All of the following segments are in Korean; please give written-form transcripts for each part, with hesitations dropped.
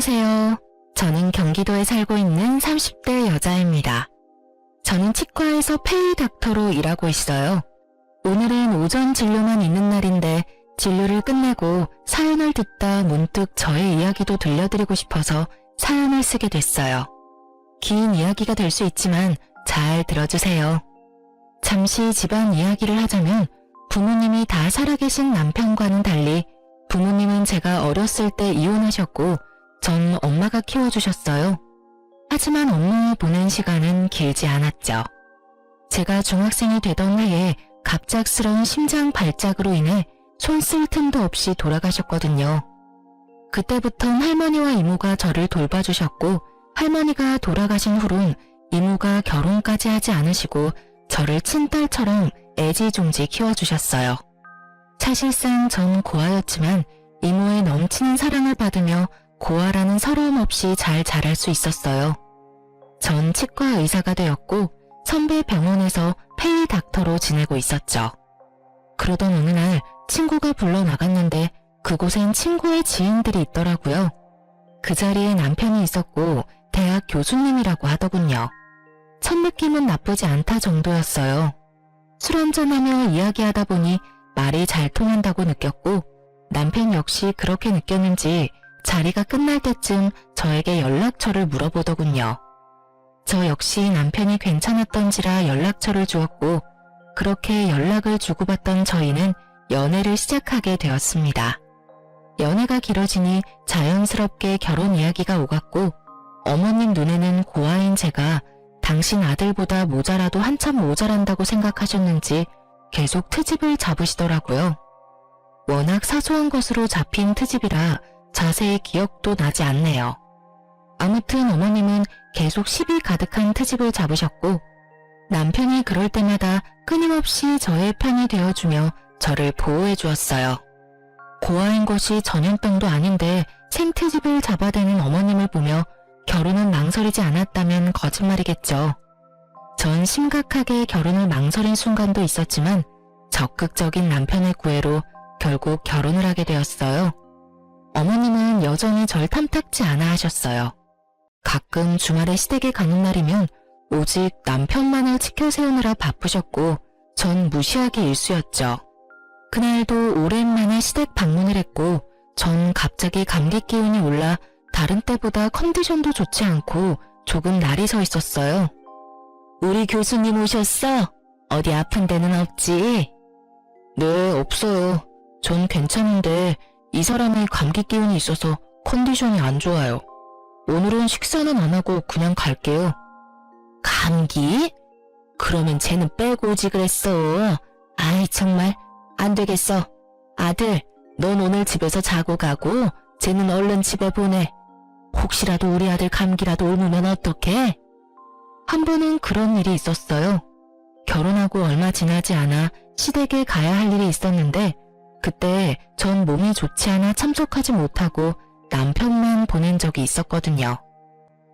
안녕하세요. 저는 경기도에 살고 있는 30대 여자입니다. 저는 치과에서 페이 닥터로 일하고 있어요. 오늘은 오전 진료만 있는 날인데 진료를 끝내고 사연을 듣다 문득 저의 이야기도 들려드리고 싶어서 사연을 쓰게 됐어요. 긴 이야기가 될 수 있지만 잘 들어주세요. 잠시 집안 이야기를 하자면 부모님이 다 살아계신 남편과는 달리 부모님은 제가 어렸을 때 이혼하셨고 전 엄마가 키워주셨어요. 하지만 엄마와 보낸 시간은 길지 않았죠. 제가 중학생이 되던 해에 갑작스러운 심장 발작으로 인해 손 쓸 틈도 없이 돌아가셨거든요. 그때부턴 할머니와 이모가 저를 돌봐주셨고 할머니가 돌아가신 후론 이모가 결혼까지 하지 않으시고 저를 친딸처럼 애지중지 키워주셨어요. 사실상 전 고아였지만 이모의 넘치는 사랑을 받으며 고아라는 서러움 없이 잘 자랄 수 있었어요. 전 치과 의사가 되었고 선배 병원에서 페이 닥터로 지내고 있었죠. 그러던 어느 날 친구가 불러 나갔는데 그곳엔 친구의 지인들이 있더라고요. 그 자리에 남편이 있었고 대학 교수님이라고 하더군요. 첫 느낌은 나쁘지 않다 정도였어요. 술 한잔하며 이야기하다 보니 말이 잘 통한다고 느꼈고 남편 역시 그렇게 느꼈는지 자리가 끝날 때쯤 저에게 연락처를 물어보더군요. 저 역시 남편이 괜찮았던지라 연락처를 주었고 그렇게 연락을 주고받던 저희는 연애를 시작하게 되었습니다. 연애가 길어지니 자연스럽게 결혼 이야기가 오갔고 어머님 눈에는 고아인 제가 당신 아들보다 모자라도 한참 모자란다고 생각하셨는지 계속 트집을 잡으시더라고요. 워낙 사소한 것으로 잡힌 트집이라 자세히 기억도 나지 않네요. 아무튼 어머님은 계속 시비 가득한 트집을 잡으셨고 남편이 그럴 때마다 끊임없이 저의 편이 되어주며 저를 보호해 주었어요. 고아인 것이 전염병도 아닌데 생트집을 잡아대는 어머님을 보며 결혼은 망설이지 않았다면 거짓말이겠죠. 전 심각하게 결혼을 망설인 순간도 있었지만 적극적인 남편의 구애로 결국 결혼을 하게 되었어요. 어머님은 여전히 절 탐탁지 않아 하셨어요. 가끔 주말에 시댁에 가는 날이면 오직 남편만을 지켜세우느라 바쁘셨고 전 무시하기 일쑤였죠. 그날도 오랜만에 시댁 방문을 했고 전 갑자기 감기 기운이 올라 다른 때보다 컨디션도 좋지 않고 조금 날이 서 있었어요. 우리 교수님 오셨어? 어디 아픈 데는 없지? 네, 없어요. 전 괜찮은데 이 사람이 감기 기운이 있어서 컨디션이 안 좋아요. 오늘은 식사는 안 하고 그냥 갈게요. 감기? 그러면 쟤는 빼고 오지 그랬어. 아이 정말 안 되겠어. 아들, 넌 오늘 집에서 자고 가고 쟤는 얼른 집에 보내. 혹시라도 우리 아들 감기라도 옮으면 어떡해? 한 번은 그런 일이 있었어요. 결혼하고 얼마 지나지 않아 시댁에 가야 할 일이 있었는데 그때 전 몸이 좋지 않아 참석하지 못하고 남편만 보낸 적이 있었거든요.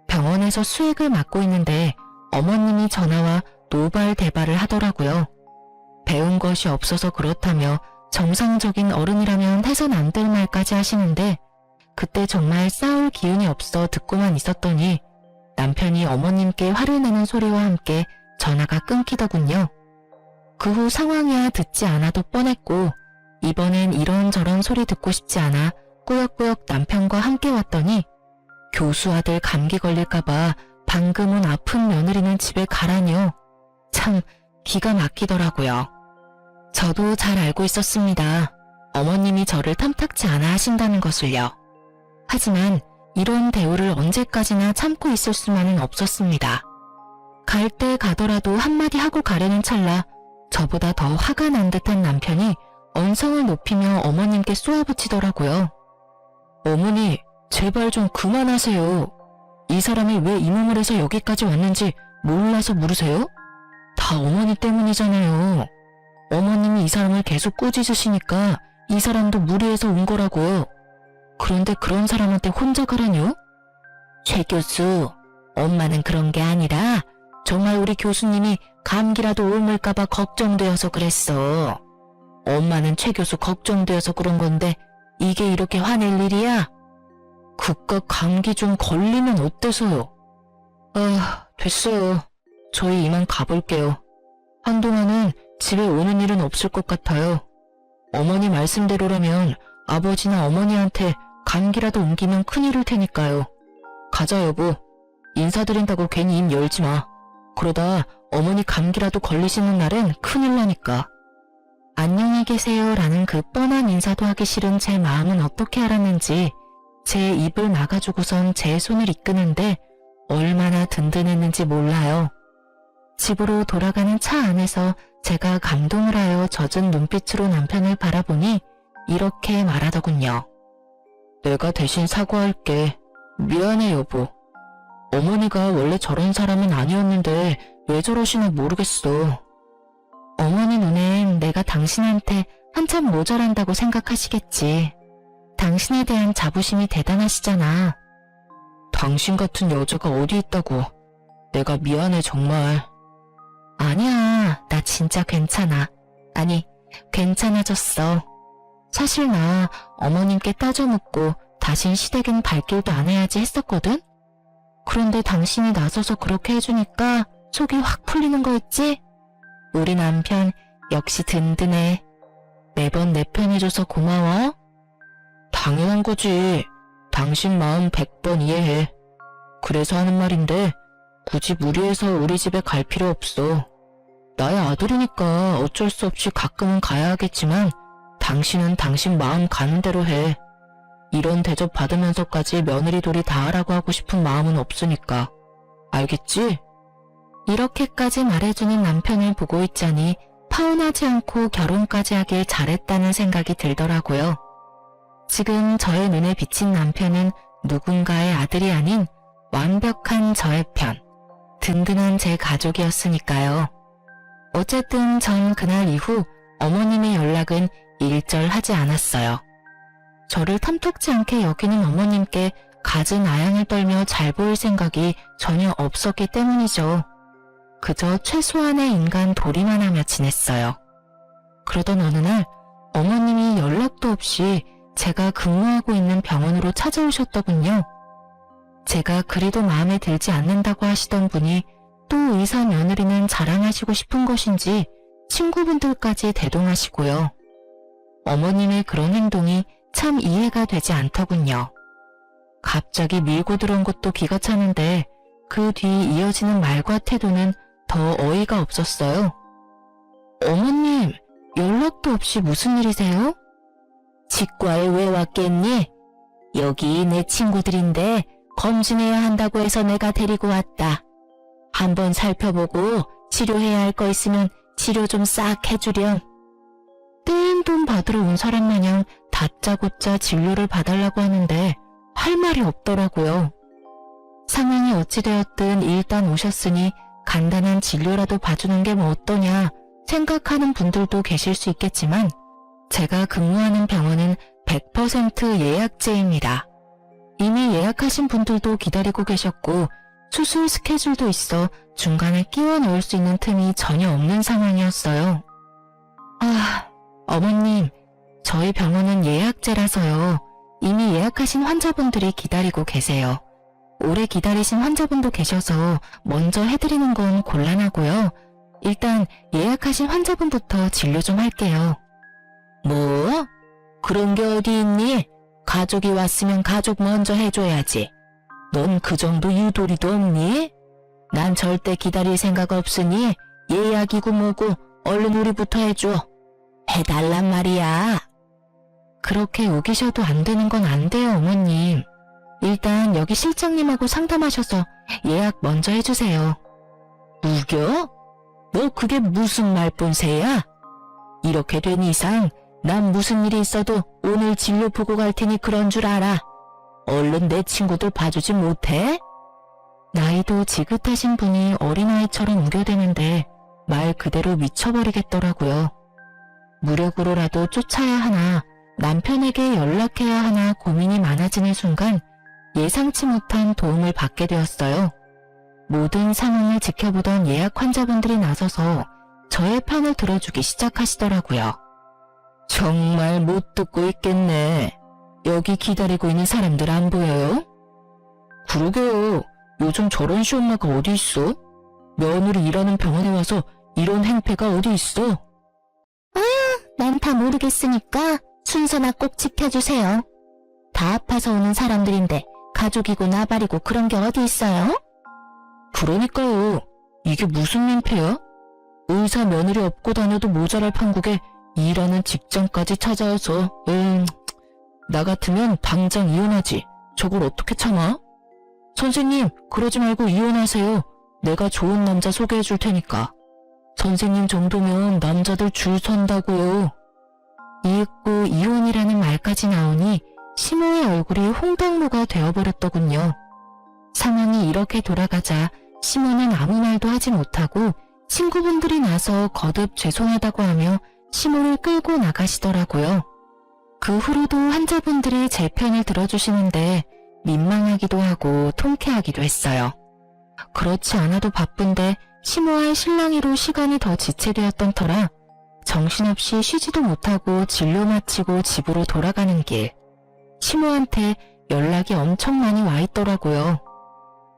병원에서 수액을 맞고 있는데 어머님이 전화와 노발대발을 하더라고요. 배운 것이 없어서 그렇다며 정상적인 어른이라면 해선 안 될 말까지 하시는데 그때 정말 싸울 기운이 없어 듣고만 있었더니 남편이 어머님께 화를 내는 소리와 함께 전화가 끊기더군요. 그 후 상황이야 듣지 않아도 뻔했고 이번엔 이런저런 소리 듣고 싶지 않아 꾸역꾸역 남편과 함께 왔더니 교수 아들 감기 걸릴까봐 방금 온 아픈 며느리는 집에 가라뇨. 참 기가 막히더라고요. 저도 잘 알고 있었습니다. 어머님이 저를 탐탁지 않아 하신다는 것을요. 하지만 이런 대우를 언제까지나 참고 있을 수만은 없었습니다. 갈 때 가더라도 한마디 하고 가려는 찰나 저보다 더 화가 난 듯한 남편이 언성을 높이며 어머님께 쏘아붙이더라고요. 어머니, 제발 좀 그만하세요. 이 사람이 왜 이 몸을 해서 여기까지 왔는지 몰라서 물으세요? 다 어머니 때문이잖아요. 어머님이 이 사람을 계속 꾸짖으시니까 이 사람도 무리해서 온 거라고요. 그런데 그런 사람한테 혼자 가라뇨? 최 교수, 엄마는 그런 게 아니라 정말 우리 교수님이 감기라도 옮을까봐 걱정되어서 그랬어. 엄마는 최 교수 걱정되어서 그런 건데 이게 이렇게 화낼 일이야? 그깟 감기 좀 걸리면 어때서요? 아, 됐어요. 저희 이만 가볼게요. 한동안은 집에 오는 일은 없을 것 같아요. 어머니 말씀대로라면 아버지나 어머니한테 감기라도 옮기면 큰일일 테니까요. 가자, 여보. 인사드린다고 괜히 입 열지 마. 그러다 어머니 감기라도 걸리시는 날엔 큰일 나니까. 안녕히 계세요 라는 그 뻔한 인사도 하기 싫은 제 마음은 어떻게 알았는지 제 입을 막아주고선 제 손을 이끄는데 얼마나 든든했는지 몰라요. 집으로 돌아가는 차 안에서 제가 감동을 하여 젖은 눈빛으로 남편을 바라보니 이렇게 말하더군요. 내가 대신 사과할게. 미안해, 여보. 어머니가 원래 저런 사람은 아니었는데 왜 저러시나 모르겠어. 어머니 눈엔 내가 당신한테 한참 모자란다고 생각하시겠지. 당신에 대한 자부심이 대단하시잖아. 당신 같은 여자가 어디 있다고. 내가 미안해, 정말. 아니야, 나 진짜 괜찮아. 아니, 괜찮아졌어. 사실 나 어머님께 따져 묻고 다신 시댁은 발길도 안 해야지 했었거든? 그런데 당신이 나서서 그렇게 해주니까 속이 확 풀리는 거 있지? 우리 남편 역시 든든해. 매번 내 편해줘서 고마워. 당연한 거지. 당신 마음 100번 이해해. 그래서 하는 말인데 굳이 무리해서 우리 집에 갈 필요 없어. 나의 아들이니까 어쩔 수 없이 가끔은 가야 하겠지만 당신은 당신 마음 가는 대로 해. 이런 대접 받으면서까지 며느리 돌이 다 하라고 하고 싶은 마음은 없으니까. 알겠지? 이렇게까지 말해주는 남편을 보고 있자니 파혼하지 않고 결혼까지 하길 잘했다는 생각이 들더라고요. 지금 저의 눈에 비친 남편은 누군가의 아들이 아닌 완벽한 저의 편, 든든한 제 가족이었으니까요. 어쨌든 전 그날 이후 어머님의 연락은 일절하지 않았어요. 저를 탐탁지 않게 여기는 어머님께 갖은 아양을 떨며 잘 보일 생각이 전혀 없었기 때문이죠. 그저 최소한의 인간 도리만 하며 지냈어요. 그러던 어느 날 어머님이 연락도 없이 제가 근무하고 있는 병원으로 찾아오셨더군요. 제가 그리도 마음에 들지 않는다고 하시던 분이 또 의사 며느리는 자랑하시고 싶은 것인지 친구분들까지 대동하시고요. 어머님의 그런 행동이 참 이해가 되지 않더군요. 갑자기 밀고 들어온 것도 기가 차는데 그 뒤 이어지는 말과 태도는 더 어이가 없었어요. 어머님, 연락도 없이 무슨 일이세요? 치과에 왜 왔겠니? 여기 내 친구들인데 검진해야 한다고 해서 내가 데리고 왔다. 한번 살펴보고 치료해야 할 거 있으면 치료 좀 싹 해주렴. 떼인 돈 받으러 온 사람 마냥 다짜고짜 진료를 봐달라고 하는데 할 말이 없더라고요. 상황이 어찌되었든 일단 오셨으니 간단한 진료라도 봐주는 게 뭐 어떠냐 생각하는 분들도 계실 수 있겠지만 제가 근무하는 병원은 100% 예약제입니다. 이미 예약하신 분들도 기다리고 계셨고 수술 스케줄도 있어 중간에 끼워 넣을 수 있는 틈이 전혀 없는 상황이었어요. 어머님, 저희 병원은 예약제라서요. 이미 예약하신 환자분들이 기다리고 계세요. 오래 기다리신 환자분도 계셔서 먼저 해드리는 건 곤란하고요. 일단 예약하신 환자분부터 진료 좀 할게요. 뭐? 그런 게 어디 있니? 가족이 왔으면 가족 먼저 해줘야지. 넌 그 정도 유도리도 없니? 난 절대 기다릴 생각 없으니 예약이고 뭐고 얼른 우리부터 해줘. 해달란 말이야. 그렇게 우기셔도 안 되는 건 안 돼요, 어머님. 일단 여기 실장님하고 상담하셔서 예약 먼저 해주세요. 우겨? 너 그게 무슨 말본새야? 이렇게 된 이상 난 무슨 일이 있어도 오늘 진료 보고 갈 테니 그런 줄 알아. 얼른 내 친구들 봐주지 못해? 나이도 지긋하신 분이 어린아이처럼 우겨대는데 말 그대로 미쳐버리겠더라고요. 무력으로라도 쫓아야 하나 남편에게 연락해야 하나 고민이 많아지는 순간 예상치 못한 도움을 받게 되었어요. 모든 상황을 지켜보던 예약 환자분들이 나서서 저의 편을 들어주기 시작하시더라고요. 정말 못 듣고 있겠네. 여기 기다리고 있는 사람들 안 보여요? 그러게요. 요즘 저런 시엄마가 어디 있어? 며느리 일하는 병원에 와서 이런 행패가 어디 있어? 난 다 모르겠으니까 순서나 꼭 지켜주세요. 다 아파서 오는 사람들인데 가족이고 나발이고 그런 게 어디 있어요? 그러니까요. 이게 무슨 민폐야? 의사 며느리 업고 다녀도 모자랄 판국에 일하는 직장까지 찾아와서 나 같으면 당장 이혼하지. 저걸 어떻게 참아? 선생님, 그러지 말고 이혼하세요. 내가 좋은 남자 소개해 줄 테니까. 선생님 정도면 남자들 줄 선다고요. 이윽고 이혼이라는 말까지 나오니 시모의 얼굴이 홍당무가 되어버렸더군요. 상황이 이렇게 돌아가자 시모는 아무 말도 하지 못하고 친구분들이 나서 거듭 죄송하다고 하며 시모를 끌고 나가시더라고요. 그 후로도 환자분들이 제 편을 들어주시는데 민망하기도 하고 통쾌하기도 했어요. 그렇지 않아도 바쁜데 시모와의 실랑이로 시간이 더 지체되었던 터라 정신없이 쉬지도 못하고 진료 마치고 집으로 돌아가는 길, 시모한테 연락이 엄청 많이 와 있더라고요.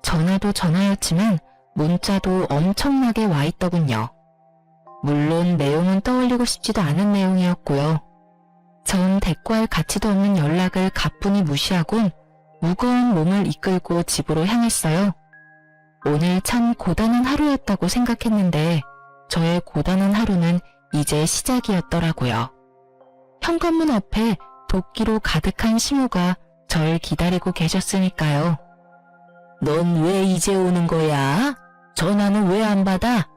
전화도 전화였지만 문자도 엄청나게 와 있더군요. 물론 내용은 떠올리고 싶지도 않은 내용이었고요. 전 대꾸할 가치도 없는 연락을 가뿐히 무시하곤 무거운 몸을 이끌고 집으로 향했어요. 오늘 참 고단한 하루였다고 생각했는데 저의 고단한 하루는 이제 시작이었더라고요. 현관문 앞에 도끼로 가득한 시모가 절 기다리고 계셨으니까요. 넌 왜 이제 오는 거야? 전화는 왜 안 받아?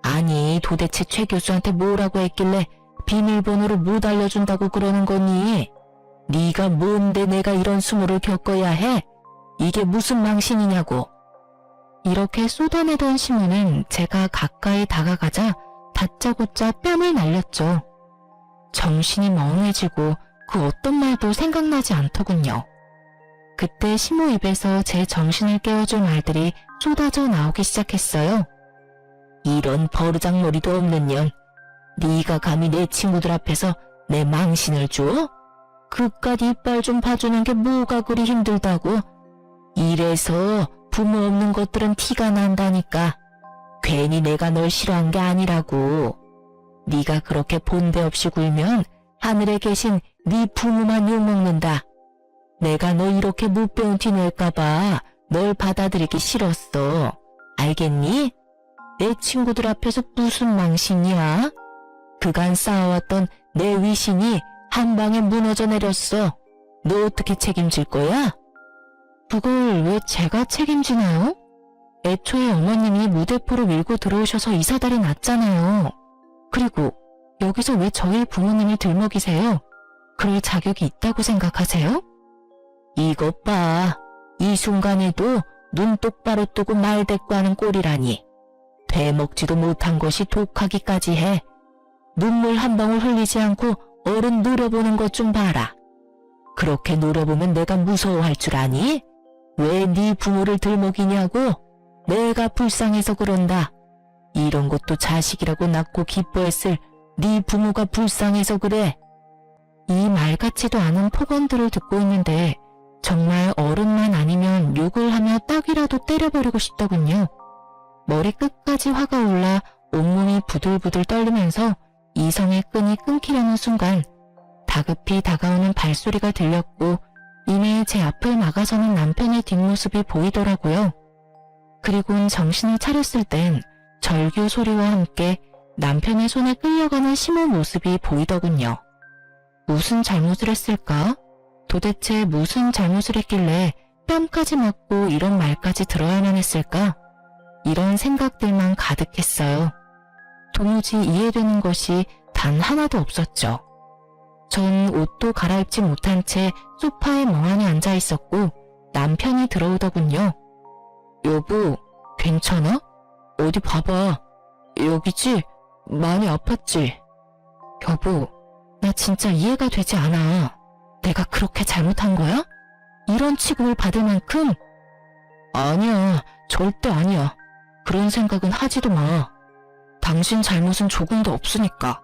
아니, 도대체 최 교수한테 뭐라고 했길래 비밀번호를 못 알려준다고 그러는 거니? 네가 뭔데 내가 이런 수모를 겪어야 해? 이게 무슨 망신이냐고. 이렇게 쏟아내던 시모는 제가 가까이 다가가자 다짜고짜 뺨을 날렸죠. 정신이 멍해지고 그 어떤 말도 생각나지 않더군요. 그때 시모 입에서 제 정신을 깨워줄 말들이 쏟아져 나오기 시작했어요. 이런 버르장머리도 없는 년, 네가 감히 내 친구들 앞에서 내 망신을 줘? 그깟 이빨 좀 봐주는 게 뭐가 그리 힘들다고? 이래서 부모 없는 것들은 티가 난다니까. 괜히 내가 널 싫어한 게 아니라고. 네가 그렇게 본데 없이 굴면 하늘에 계신 네 부모만 욕먹는다. 내가 너 이렇게 못 배운 티 낼까봐 널 받아들이기 싫었어. 알겠니? 내 친구들 앞에서 무슨 망신이야? 그간 쌓아왔던 내 위신이 한 방에 무너져 내렸어. 너 어떻게 책임질 거야? 그걸 왜 제가 책임지나요? 애초에 어머님이 무대포로 밀고 들어오셔서 이 사달이 났잖아요. 그리고 여기서 왜 저희 부모님을 들먹이세요? 그럴 자격이 있다고 생각하세요? 이것 봐. 이 순간에도 눈 똑바로 뜨고 말 대꾸하는 꼴이라니. 되먹지도 못한 것이 독하기까지 해. 눈물 한 방울 흘리지 않고 어른 노려보는 것 좀 봐라. 그렇게 노려보면 내가 무서워할 줄 아니? 왜 네 부모를 들먹이냐고? 내가 불쌍해서 그런다. 이런 것도 자식이라고 낳고 기뻐했을 네 부모가 불쌍해서 그래. 이 말 같지도 않은 폭언들을 듣고 있는데 정말 어른만 아니면 욕을 하며 딱이라도 때려버리고 싶더군요. 머리 끝까지 화가 올라 온몸이 부들부들 떨리면서 이성의 끈이 끊기려는 순간 다급히 다가오는 발소리가 들렸고 이내 제 앞을 막아서는 남편의 뒷모습이 보이더라고요. 그리고는 정신을 차렸을 땐 절규 소리와 함께 남편의 손에 끌려가는 시모 모습이 보이더군요. 무슨 잘못을 했을까? 도대체 무슨 잘못을 했길래 뺨까지 맞고 이런 말까지 들어야만 했을까? 이런 생각들만 가득했어요. 도무지 이해되는 것이 단 하나도 없었죠. 전 옷도 갈아입지 못한 채 소파에 멍하니 앉아 있었고 남편이 들어오더군요. 여보, 괜찮아? 어디 봐봐. 여기지? 많이 아팠지? 여보, 나 진짜 이해가 되지 않아. 내가 그렇게 잘못한 거야? 이런 취급을 받을 만큼? 아니야, 절대 아니야. 그런 생각은 하지도 마. 당신 잘못은 조금도 없으니까.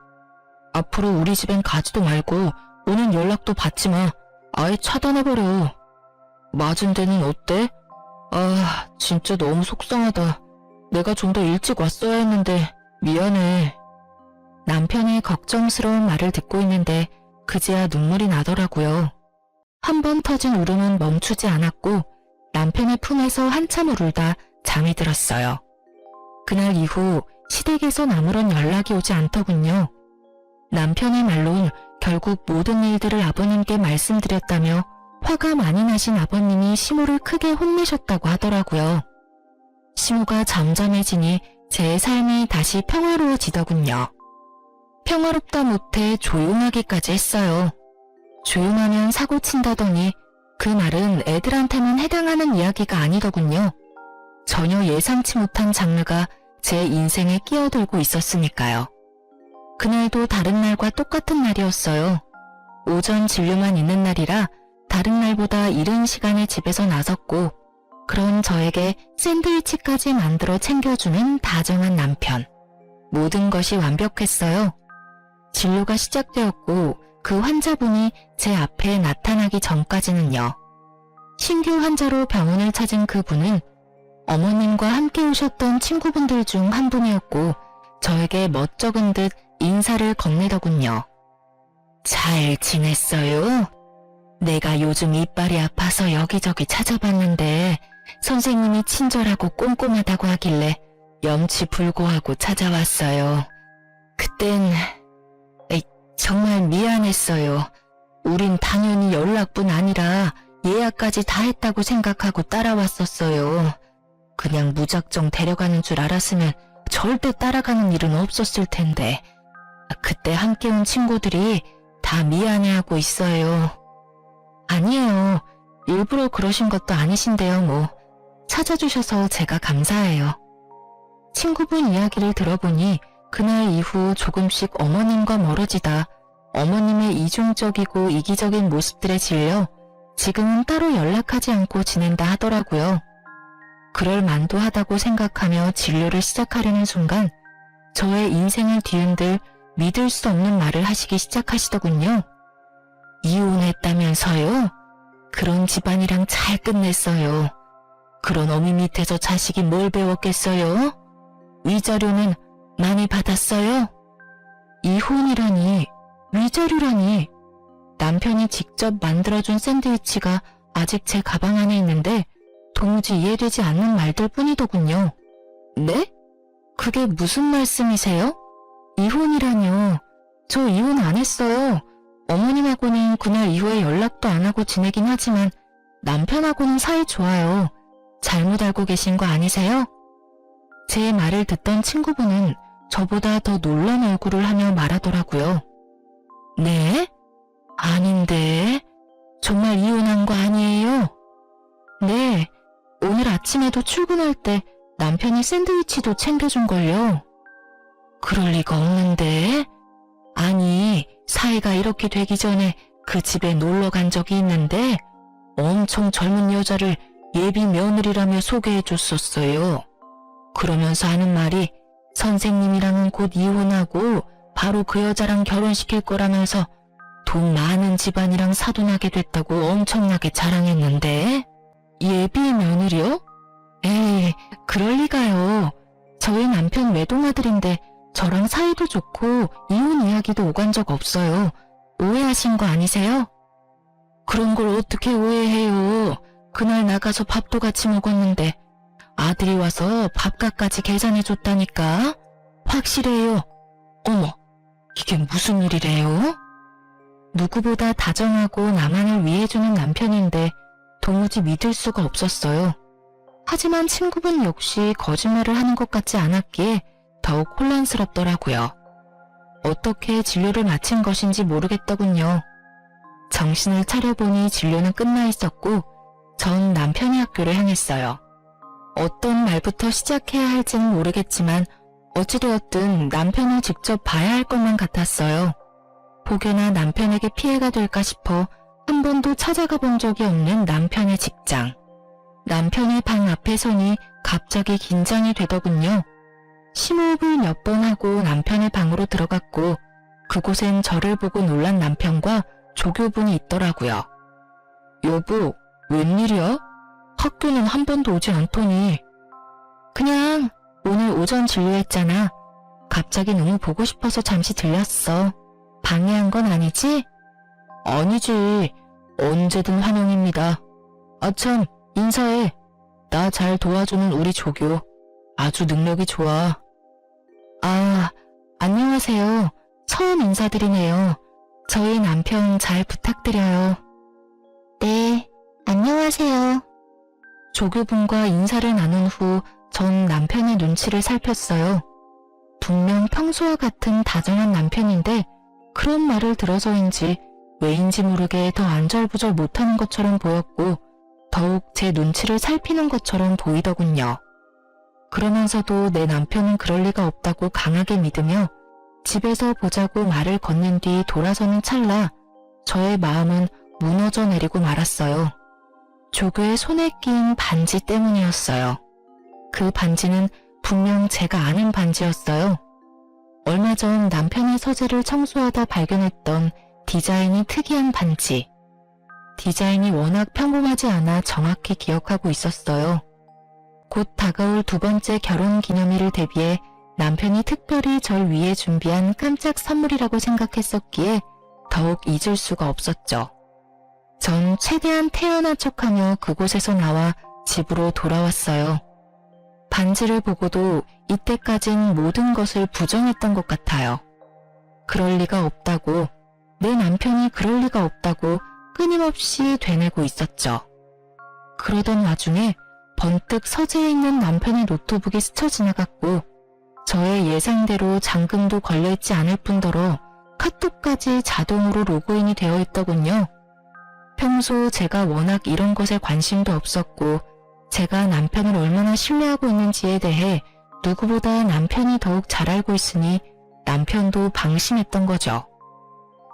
앞으로 우리 집엔 가지도 말고 오는 연락도 받지 마. 아예 차단해버려. 맞은 데는 어때? 진짜 너무 속상하다. 내가 좀 더 일찍 왔어야 했는데 미안해. 남편의 걱정스러운 말을 듣고 있는데 그제야 눈물이 나더라고요. 한 번 터진 울음은 멈추지 않았고 남편의 품에서 한참을 울다 잠이 들었어요. 그날 이후 시댁에선 아무런 연락이 오지 않더군요. 남편의 말론 결국 모든 일들을 아버님께 말씀드렸다며 화가 많이 나신 아버님이 시모를 크게 혼내셨다고 하더라고요. 시모가 잠잠해지니 제 삶이 다시 평화로워지더군요. 평화롭다 못해 조용하기까지 했어요. 조용하면 사고 친다더니 그 말은 애들한테만 해당하는 이야기가 아니더군요. 전혀 예상치 못한 장르가 제 인생에 끼어들고 있었으니까요. 그날도 다른 날과 똑같은 날이었어요. 오전 진료만 있는 날이라 다른 날보다 이른 시간에 집에서 나섰고 그런 저에게 샌드위치까지 만들어 챙겨주는 다정한 남편. 모든 것이 완벽했어요. 진료가 시작되었고 그 환자분이 제 앞에 나타나기 전까지는요. 신규 환자로 병원을 찾은 그분은 어머님과 함께 오셨던 친구분들 중 한 분이었고 저에게 멋쩍은 듯 인사를 건네더군요. 잘 지냈어요? 내가 요즘 이빨이 아파서 여기저기 찾아봤는데 선생님이 친절하고 꼼꼼하다고 하길래 염치불고하고 찾아왔어요. 그땐 정말 미안했어요. 우린 당연히 연락뿐 아니라 예약까지 다 했다고 생각하고 따라왔었어요. 그냥 무작정 데려가는 줄 알았으면 절대 따라가는 일은 없었을 텐데 그때 함께 온 친구들이 다 미안해하고 있어요. 아니에요. 일부러 그러신 것도 아니신데요, 뭐. 찾아주셔서 제가 감사해요. 친구분 이야기를 들어보니 그날 이후 조금씩 어머님과 멀어지다 어머님의 이중적이고 이기적인 모습들에 질려 지금은 따로 연락하지 않고 지낸다 하더라고요. 그럴 만도 하다고 생각하며 진료를 시작하려는 순간 저의 인생을 뒤흔들 믿을 수 없는 말을 하시기 시작하시더군요. 이혼했다면서요? 그런 집안이랑 잘 끝냈어요. 그런 어미 밑에서 자식이 뭘 배웠겠어요? 위자료는 많이 받았어요? 이혼이라니, 위자료라니. 남편이 직접 만들어준 샌드위치가 아직 제 가방 안에 있는데 도무지 이해되지 않는 말들 뿐이더군요. 네? 그게 무슨 말씀이세요? 이혼이라뇨. 저 이혼 안 했어요. 어머님하고는 그날 이후에 연락도 안 하고 지내긴 하지만 남편하고는 사이 좋아요. 잘못 알고 계신 거 아니세요? 제 말을 듣던 친구분은 저보다 더 놀란 얼굴을 하며 말하더라고요. 네? 아닌데. 정말 이혼한 거 아니에요? 네. 오늘 아침에도 출근할 때 남편이 샌드위치도 챙겨준걸요. 그럴 리가 없는데. 아니, 사이가 이렇게 되기 전에 그 집에 놀러 간 적이 있는데 엄청 젊은 여자를 예비 며느리라며 소개해줬었어요. 그러면서 하는 말이 선생님이랑은 곧 이혼하고 바로 그 여자랑 결혼시킬 거라면서 돈 많은 집안이랑 사돈하게 됐다고 엄청나게 자랑했는데 예비 며느리요? 에이, 그럴 리가요. 저희 남편 외동아들인데 저랑 사이도 좋고 이혼 이야기도 오간 적 없어요. 오해하신 거 아니세요? 그런 걸 어떻게 오해해요. 그날 나가서 밥도 같이 먹었는데 아들이 와서 밥값까지 계산해줬다니까. 확실해요. 어머, 이게 무슨 일이래요? 누구보다 다정하고 나만을 위해주는 남편인데 도무지 믿을 수가 없었어요. 하지만 친구분 역시 거짓말을 하는 것 같지 않았기에 더욱 혼란스럽더라고요. 어떻게 진료를 마친 것인지 모르겠더군요. 정신을 차려보니 진료는 끝나 있었고 전 남편의 학교를 향했어요. 어떤 말부터 시작해야 할지는 모르겠지만 어찌되었든 남편을 직접 봐야 할 것만 같았어요. 혹여나 남편에게 피해가 될까 싶어 한 번도 찾아가 본 적이 없는 남편의 직장. 남편의 방 앞에 서니 갑자기 긴장이 되더군요. 심호흡을 몇 번 하고 남편의 방으로 들어갔고 그곳엔 저를 보고 놀란 남편과 조교분이 있더라고요. 여보, 웬일이야? 학교는 한 번도 오지 않더니. 그냥 오늘 오전 진료했잖아. 갑자기 너무 보고 싶어서 잠시 들렸어. 방해한 건 아니지? 아니지. 언제든 환영입니다. 아참, 인사해. 나 잘 도와주는 우리 조교. 아주 능력이 좋아. 아, 안녕하세요. 처음 인사드리네요. 저희 남편 잘 부탁드려요. 네, 안녕하세요. 조교분과 인사를 나눈 후 전 남편의 눈치를 살폈어요. 분명 평소와 같은 다정한 남편인데 그런 말을 들어서인지 왜인지 모르게 더 안절부절 못하는 것처럼 보였고 더욱 제 눈치를 살피는 것처럼 보이더군요. 그러면서도 내 남편은 그럴 리가 없다고 강하게 믿으며 집에서 보자고 말을 건넨 뒤 돌아서는 찰나 저의 마음은 무너져 내리고 말았어요. 조교의 손에 낀 반지 때문이었어요. 그 반지는 분명 제가 아는 반지였어요. 얼마 전 남편의 서재를 청소하다 발견했던 디자인이 특이한 반지. 디자인이 워낙 평범하지 않아 정확히 기억하고 있었어요. 곧 다가올 두 번째 결혼 기념일을 대비해 남편이 특별히 절 위해 준비한 깜짝 선물이라고 생각했었기에 더욱 잊을 수가 없었죠. 전 최대한 태연한 척하며 그곳에서 나와 집으로 돌아왔어요. 반지를 보고도 이때까진 모든 것을 부정했던 것 같아요. 그럴 리가 없다고, 내 남편이 그럴 리가 없다고 끊임없이 되뇌고 있었죠. 그러던 와중에 번뜩 서재에 있는 남편의 노트북이 스쳐 지나갔고 저의 예상대로 잠금도 걸려있지 않을 뿐더러 카톡까지 자동으로 로그인이 되어 있더군요. 평소 제가 워낙 이런 것에 관심도 없었고 제가 남편을 얼마나 신뢰하고 있는지에 대해 누구보다 남편이 더욱 잘 알고 있으니 남편도 방심했던 거죠.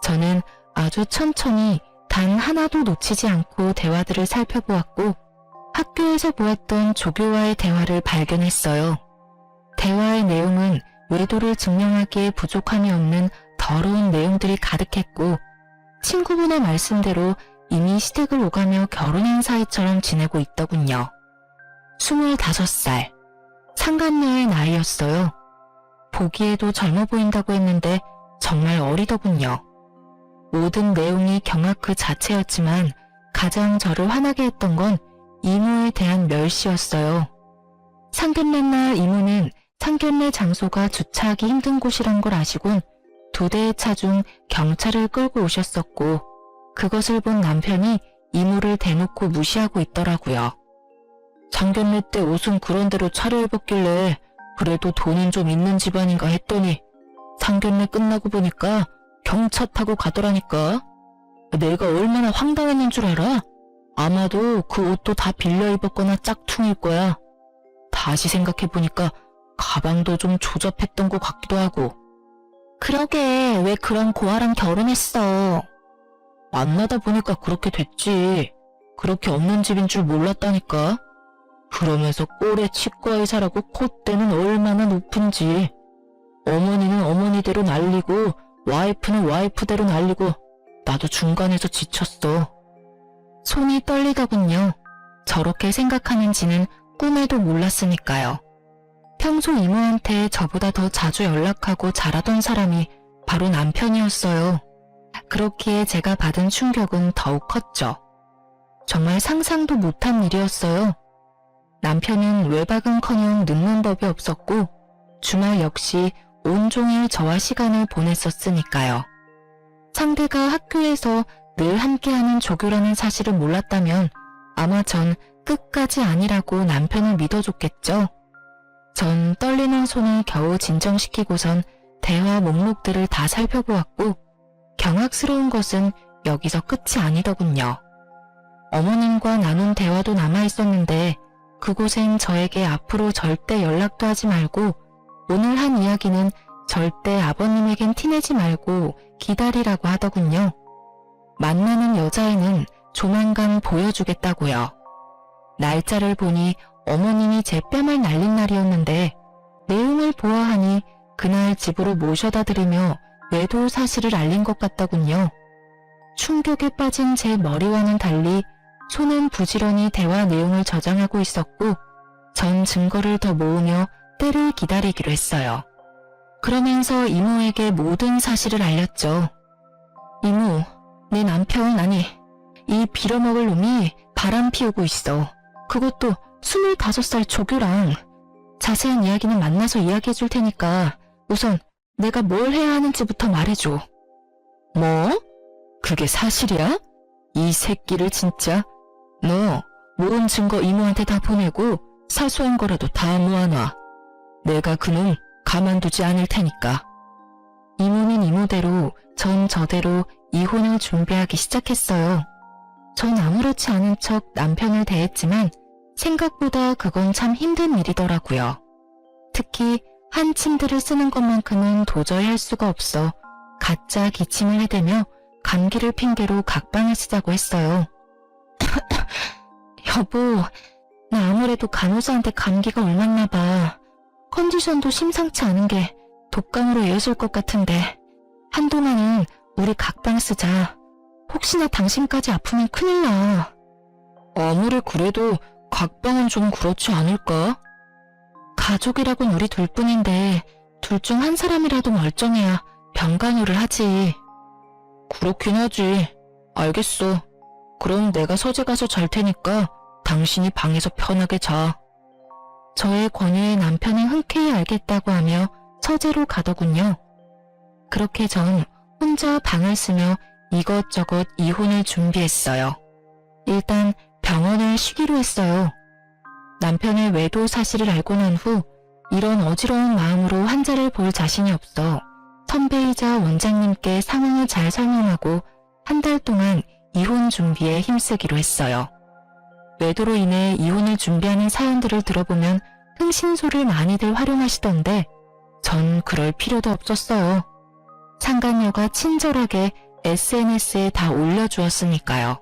저는 아주 천천히 단 하나도 놓치지 않고 대화들을 살펴보았고 학교에서 보았던 조교와의 대화를 발견했어요. 대화의 내용은 외도를 증명하기에 부족함이 없는 더러운 내용들이 가득했고 친구분의 말씀대로 이미 시댁을 오가며 결혼한 사이처럼 지내고 있더군요. 25살, 상간녀의 나이였어요. 보기에도 젊어 보인다고 했는데 정말 어리더군요. 모든 내용이 경악 그 자체였지만 가장 저를 화나게 했던 건 이모에 대한 멸시였어요. 상견례 날 이모는 상견례 장소가 주차하기 힘든 곳이란 걸 아시곤 두 대의 차 중 경찰을 끌고 오셨었고 그것을 본 남편이 이모를 대놓고 무시하고 있더라고요. 상견례 때 옷은 그런 대로 차려입었길래 그래도 돈은 좀 있는 집안인가 했더니 상견례 끝나고 보니까 경차 타고 가더라니까. 내가 얼마나 황당했는 줄 알아? 아마도 그 옷도 다 빌려 입었거나 짝퉁일 거야. 다시 생각해보니까 가방도 좀 조잡했던 것 같기도 하고. 그러게 왜 그런 고아랑 결혼했어? 만나다 보니까 그렇게 됐지. 그렇게 없는 집인 줄 몰랐다니까. 그러면서 꼴에 치과 의사라고 콧대는 얼마나 높은지. 어머니는 어머니대로 날리고 와이프는 와이프대로 날리고 나도 중간에서 지쳤어. 손이 떨리더군요. 저렇게 생각하는지는 꿈에도 몰랐으니까요. 평소 이모한테 저보다 더 자주 연락하고 잘하던 사람이 바로 남편이었어요. 그렇기에 제가 받은 충격은 더욱 컸죠. 정말 상상도 못한 일이었어요. 남편은 외박은커녕 늦는 법이 없었고 주말 역시 온종일 저와 시간을 보냈었으니까요. 상대가 학교에서 늘 함께하는 조교라는 사실을 몰랐다면 아마 전 끝까지 아니라고 남편을 믿어줬겠죠. 전 떨리는 손을 겨우 진정시키고선 대화 목록들을 다 살펴보았고 경악스러운 것은 여기서 끝이 아니더군요. 어머님과 나눈 대화도 남아있었는데 그곳엔 저에게 앞으로 절대 연락도 하지 말고 오늘 한 이야기는 절대 아버님에겐 티내지 말고 기다리라고 하더군요. 만나는 여자애는 조만간 보여주겠다고요. 날짜를 보니 어머님이 제 뺨을 날린 날이었는데 내용을 보아하니 그날 집으로 모셔다 드리며 외도 사실을 알린 것 같더군요. 충격에 빠진 제 머리와는 달리 손은 부지런히 대화 내용을 저장하고 있었고 전 증거를 더 모으며 때를 기다리기로 했어요. 그러면서 이모에게 모든 사실을 알렸죠. 이모, 내 남편 아니 이 빌어먹을 놈이 바람 피우고 있어. 그것도 25살 조교랑. 자세한 이야기는 만나서 이야기해 줄 테니까 우선 내가 뭘 해야 하는지부터 말해줘. 뭐? 그게 사실이야? 이 새끼를 진짜. 너 모은 증거 이모한테 다 보내고 사소한 거라도 다 모아놔. 내가 그놈 가만두지 않을 테니까. 이모는 이모대로 전 저대로 이혼을 준비하기 시작했어요. 전 아무렇지 않은 척 남편을 대했지만 생각보다 그건 참 힘든 일이더라고요. 특히 한 침대를 쓰는 것만큼은 도저히 할 수가 없어 가짜 기침을 해대며 감기를 핑계로 각방을 쓰자고 했어요. 여보, 나 아무래도 간호사한테 감기가 옮았나 봐. 컨디션도 심상치 않은 게 독감으로 이어질 것 같은데 한동안은 우리 각방 쓰자. 혹시나 당신까지 아프면 큰일 나. 아무리 그래도 각방은 좀 그렇지 않을까? 가족이라곤 우리 둘뿐인데 둘 중 한 사람이라도 멀쩡해야 병간호를 하지. 그렇긴 하지. 알겠어. 그럼 내가 서재 가서 잘 테니까 당신이 방에서 편하게 자. 저의 권유에 남편은 흔쾌히 알겠다고 하며 서재로 가더군요. 그렇게 전 혼자 방을 쓰며 이것저것 이혼을 준비했어요. 일단 병원을 쉬기로 했어요. 남편의 외도 사실을 알고 난 후 이런 어지러운 마음으로 환자를 볼 자신이 없어 선배이자 원장님께 상황을 잘 설명하고 한 달 동안 이혼 준비에 힘쓰기로 했어요. 외도로 인해 이혼을 준비하는 사연들을 들어보면 흥신소를 많이들 활용하시던데 전 그럴 필요도 없었어요. 상간녀가 친절하게 SNS에 다 올려주었으니까요.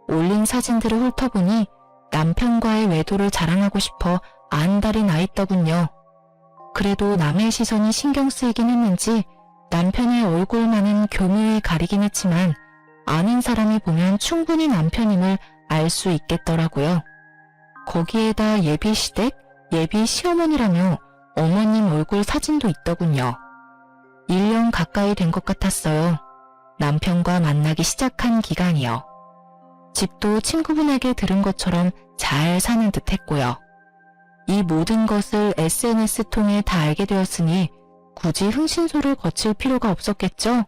올린 사진들을 훑어보니 남편과의 외도를 자랑하고 싶어 안달이 나 있더군요. 그래도 남의 시선이 신경 쓰이긴 했는지 남편의 얼굴만은 교묘히 가리긴 했지만 아는 사람이 보면 충분히 남편임을 알 수 있겠더라고요. 거기에다 예비 시댁, 예비 시어머니라며 어머님 얼굴 사진도 있더군요. 1년 가까이 된 것 같았어요. 남편과 만나기 시작한 기간이요. 집도 친구분에게 들은 것처럼 잘 사는 듯 했고요. 이 모든 것을 SNS 통해 다 알게 되었으니 굳이 흥신소를 거칠 필요가 없었겠죠?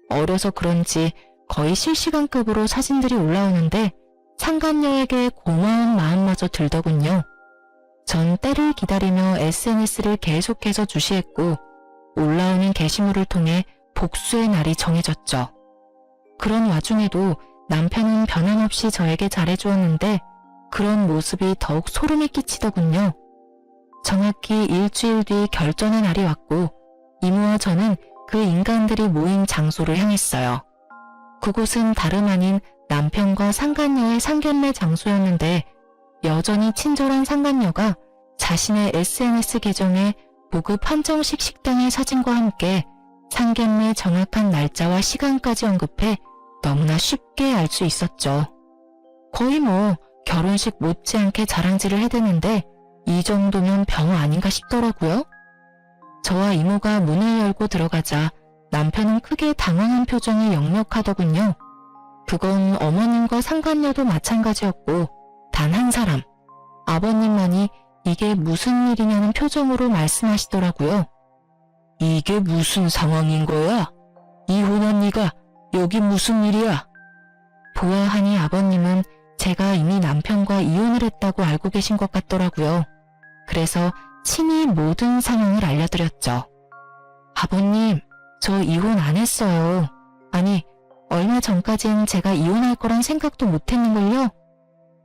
어려서 그런지 거의 실시간급으로 사진들이 올라오는데 상간녀에게 고마운 마음마저 들더군요. 전 때를 기다리며 SNS를 계속해서 주시했고 올라오는 게시물을 통해 복수의 날이 정해졌죠. 그런 와중에도 남편은 변함없이 저에게 잘해주었는데 그런 모습이 더욱 소름이 끼치더군요. 정확히 일주일 뒤 결전의 날이 왔고 이모와 저는 그 인간들이 모인 장소를 향했어요. 그곳은 다름 아닌 남편과 상간녀의 상견례 장소였는데 여전히 친절한 상간녀가 자신의 SNS 계정에 고급 한정식 식당의 사진과 함께 상견례 정확한 날짜와 시간까지 언급해 너무나 쉽게 알 수 있었죠. 거의 뭐 결혼식 못지않게 자랑질을 해대는데 이 정도면 병 아닌가 싶더라고요. 저와 이모가 문을 열고 들어가자 남편은 크게 당황한 표정이 역력하더군요. 그건 어머님과 상간녀도 마찬가지였고 단 한 사람, 아버님만이 이게 무슨 일이냐는 표정으로 말씀하시더라고요. 이게 무슨 상황인 거야? 이혼한 네가 여기 무슨 일이야? 보아하니 아버님은 제가 이미 남편과 이혼을 했다고 알고 계신 것 같더라고요. 그래서 친히 모든 상황을 알려드렸죠. 아버님, 저 이혼 안 했어요. 아니, 얼마 전까진 제가 이혼할 거란 생각도 못 했는걸요.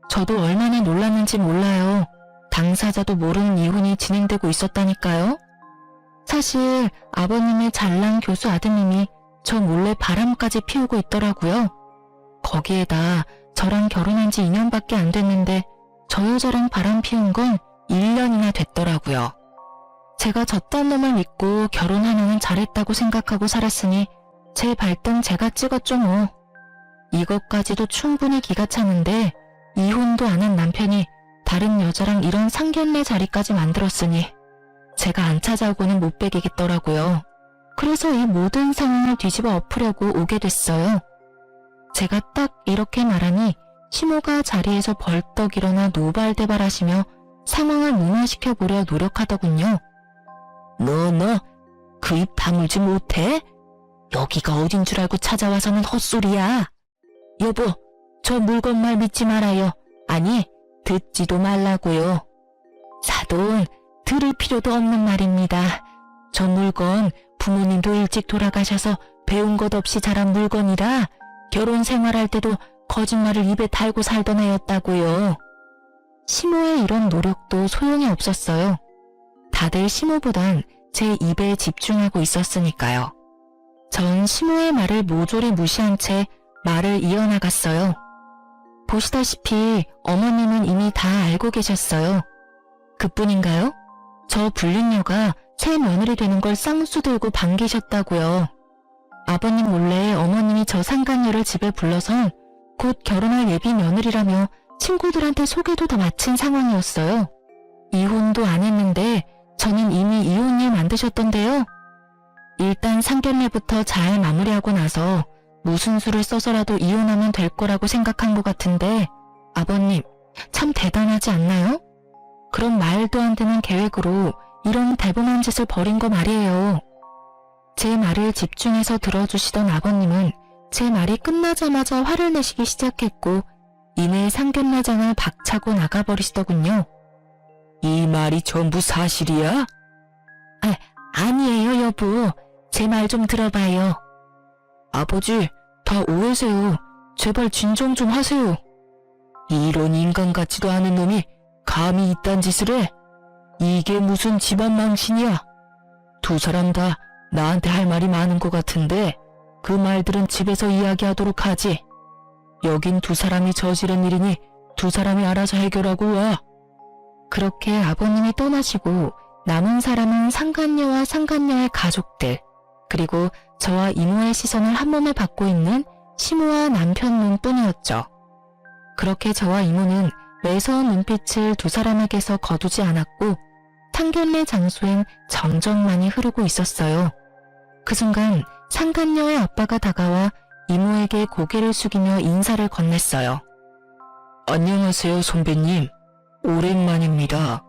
저도 얼마나 놀랐는지 몰라요. 당사자도 모르는 이혼이 진행되고 있었다니까요. 사실 아버님의 잘난 교수 아드님이 저 몰래 바람까지 피우고 있더라고요. 거기에다 저랑 결혼한 지 2년밖에 안 됐는데 저 여자랑 바람 피운 건 1년이나 됐더라고요. 제가 저딴 놈을 믿고 결혼 하나는 잘했다고 생각하고 살았으니 제 발등 제가 찍었죠 뭐. 이것까지도 충분히 기가 차는데 이혼도 안 한 남편이 다른 여자랑 이런 상견례 자리까지 만들었으니 제가 안 찾아오고는 못 베기겠더라고요. 그래서 이 모든 상황을 뒤집어 엎으려고 오게 됐어요. 제가 딱 이렇게 말하니 시모가 자리에서 벌떡 일어나 노발대발하시며 상황을 무마시켜보려 노력하더군요. 너 그 입 다물지 못해? 여기가 어딘 줄 알고 찾아와서는 헛소리야. 여보, 저 물건 말 믿지 말아요. 아니, 듣지도 말라고요. 사돈, 들을 필요도 없는 말입니다. 저 물건 부모님도 일찍 돌아가셔서 배운 것 없이 자란 물건이라 결혼 생활할 때도 거짓말을 입에 달고 살던 애였다고요. 시모의 이런 노력도 소용이 없었어요. 다들 시모보단 제 입에 집중하고 있었으니까요. 전 시모의 말을 모조리 무시한 채 말을 이어나갔어요. 보시다시피 어머님은 이미 다 알고 계셨어요. 그뿐인가요? 저 불륜녀가 새 며느리 되는 걸 쌍수 들고 반기셨다고요. 아버님 몰래 어머님이 저 상간녀를 집에 불러서 곧 결혼할 예비 며느리라며 친구들한테 소개도 다 마친 상황이었어요. 이혼도 안 했는데 저는 이미 이혼일 만드셨던데요. 일단 상견례부터 잘 마무리하고 나서 무슨 수를 써서라도 이혼하면 될 거라고 생각한 것 같은데 아버님 참 대단하지 않나요? 그런 말도 안 되는 계획으로 이런 대범한 짓을 벌인 거 말이에요. 제 말을 집중해서 들어주시던 아버님은 제 말이 끝나자마자 화를 내시기 시작했고 이내 상견례장을 박차고 나가버리시더군요. 이 말이 전부 사실이야? 아니에요 여보. 제 말 좀 들어봐요. 아버지, 다 오해세요. 제발 진정 좀 하세요. 이런 인간 같지도 않은 놈이 감히 이딴 짓을 해? 이게 무슨 집안 망신이야? 두 사람 다 나한테 할 말이 많은 것 같은데 그 말들은 집에서 이야기하도록 하지. 여긴 두 사람이 저지른 일이니 두 사람이 알아서 해결하고 와. 그렇게 아버님이 떠나시고 남은 사람은 상간녀와 상간녀의 가족들 그리고 저와 이모의 시선을 한 몸에 받고 있는 시모와 남편 놈뿐이었죠. 그렇게 저와 이모는 매서운 눈빛을 두 사람에게서 거두지 않았고 상견례 장소엔 정적만이 흐르고 있었어요. 그 순간 상간녀의 아빠가 다가와 이모에게 고개를 숙이며 인사를 건넸어요. 안녕하세요 선배님. 오랜만입니다.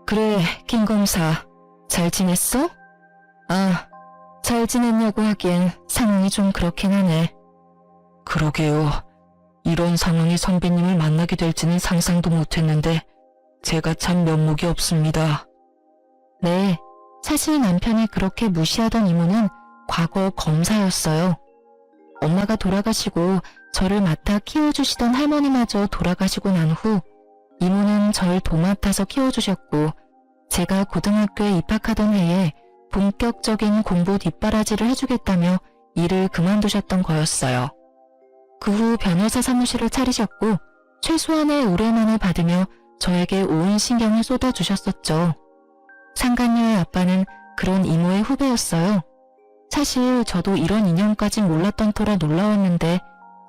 그래 김 검사 잘 지냈어? 잘 지냈냐고 하기엔 상황이 좀 그렇긴 하네. 그러게요. 이런 상황이 선배님을 만나게 될지는 상상도 못했는데 제가 참 면목이 없습니다. 네, 사실 남편이 그렇게 무시하던 이모는 과거 검사였어요. 엄마가 돌아가시고 저를 맡아 키워주시던 할머니마저 돌아가시고 난 후 이모는 절 도맡아서 키워주셨고 제가 고등학교에 입학하던 해에 본격적인 공부 뒷바라지를 해주겠다며 일을 그만두셨던 거였어요. 그 후 변호사 사무실을 차리셨고 최소한의 의뢰만을 받으며 저에게 온 신경을 쏟아주셨었죠. 상간녀의 아빠는 그런 이모의 후배였어요. 사실 저도 이런 인연까진 몰랐던 터라 놀라웠는데